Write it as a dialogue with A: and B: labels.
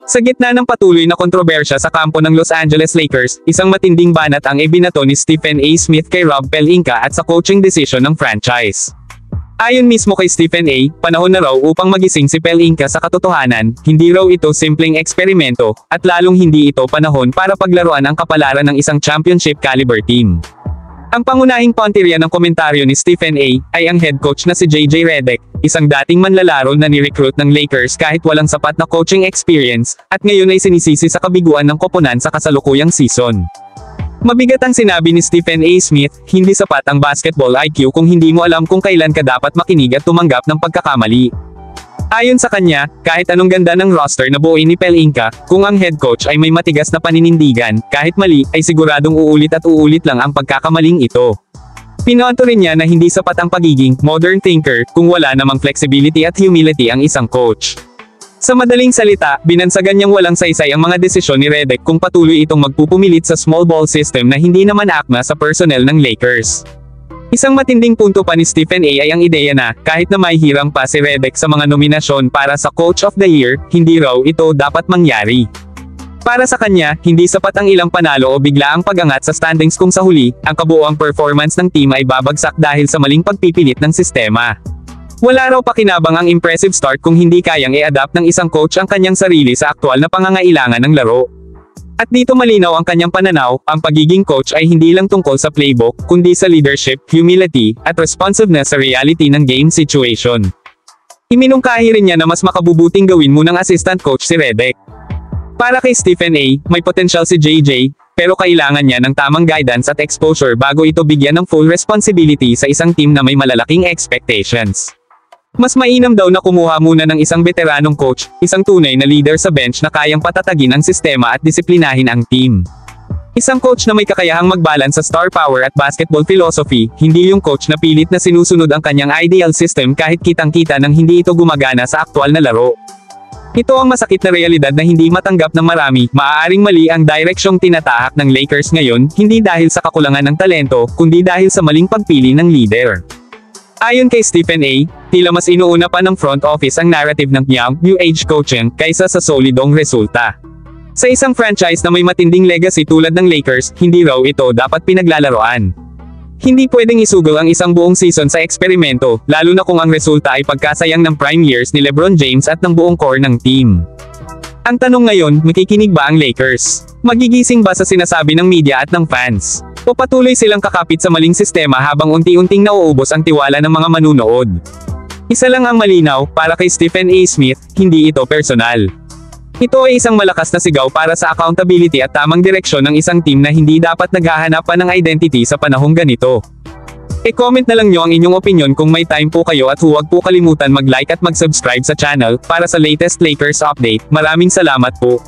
A: Sa gitna ng patuloy na kontrobersya sa kampo ng Los Angeles Lakers, isang matinding banat ang ibinato ni Stephen A. Smith kay Rob Pelinka at sa coaching decision ng franchise. Ayon mismo kay Stephen A., panahon na raw upang magising si Pelinka sa katotohanan, hindi raw ito simpleng eksperimento, at lalong hindi ito panahon para paglaruan ang kapalaran ng isang championship caliber team. Ang pangunahing punteriya ng komentaryo ni Stephen A. ay ang head coach na si JJ Redick, isang dating manlalaro na ni-recruit ng Lakers kahit walang sapat na coaching experience, at ngayon ay sinisisi sa kabiguan ng koponan sa kasalukuyang season. Mabigat ang sinabi ni Stephen A. Smith, hindi sapat ang basketball IQ kung hindi mo alam kung kailan ka dapat makinig at tumanggap ng pagkakamali. Ayon sa kanya, kahit anong ganda ng roster na buuin ni Pelinka, kung ang head coach ay may matigas na paninindigan, kahit mali, ay siguradong uulit at uulit lang ang pagkakamaling ito. Pinonto rin niya na hindi sapat ang pagiging modern thinker kung wala namang flexibility at humility ang isang coach. Sa madaling salita, binansagan niyang walang saysay ang mga desisyon ni Redick kung patuloy itong magpupumilit sa small ball system na hindi naman akma sa personnel ng Lakers. Isang matinding punto pa ni Stephen A. ay ang ideya na, kahit na may hirang pa si Redick sa mga nominasyon para sa Coach of the Year, hindi raw ito dapat mangyari. Para sa kanya, hindi sapat ang ilang panalo o bigla ang pag-angat sa standings kung sa huli, ang kabuoang performance ng team ay babagsak dahil sa maling pagpipilit ng sistema. Wala raw pakinabang ang impressive start kung hindi kayang i-adapt ng isang coach ang kanyang sarili sa aktwal na pangangailangan ng laro. At dito malinaw ang kanyang pananaw, ang pagiging coach ay hindi lang tungkol sa playbook, kundi sa leadership, humility, at responsiveness sa reality ng game situation. Iminungkahi rin niya na mas makabubuting gawin munang assistant coach si Redick. Para kay Stephen A., may potential si JJ, pero kailangan niya ng tamang guidance at exposure bago ito bigyan ng full responsibility sa isang team na may malalaking expectations. Mas mainam daw na kumuha muna ng isang veteranong coach, isang tunay na leader sa bench na kayang patatagin ang sistema at disiplinahin ang team. Isang coach na may kakayahang magbalance sa star power at basketball philosophy, hindi yung coach na pilit na sinusunod ang kanyang ideal system kahit kitang-kita nang hindi ito gumagana sa aktwal na laro. Ito ang masakit na realidad na hindi matanggap ng marami, maaaring mali ang direksyong tinatahak ng Lakers ngayon, hindi dahil sa kakulangan ng talento, kundi dahil sa maling pagpili ng leader. Ayon kay Stephen A., tila mas inuuna pa ng front office ang narrative ng young, new age coaching kaysa sa solidong resulta. Sa isang franchise na may matinding legacy tulad ng Lakers, hindi raw ito dapat pinaglalaroan. Hindi pwedeng isugol ang isang buong season sa eksperimento, lalo na kung ang resulta ay pagkasayang ng prime years ni LeBron James at ng buong core ng team. Ang tanong ngayon, makikinig ba ang Lakers? Magigising ba sa sinasabi ng media at ng fans? O patuloy silang kakapit sa maling sistema habang unti-unting nauubos ang tiwala ng mga manunood? Isa lang ang malinaw, para kay Stephen A. Smith, hindi ito personal. Ito ay isang malakas na sigaw para sa accountability at tamang direksyon ng isang team na hindi dapat naghahanap pa ng identity sa panahong ganito. E-comment na lang nyo ang inyong opinion kung may time po kayo at huwag po kalimutan mag-like at mag-subscribe sa channel para sa latest Lakers update. Maraming salamat po.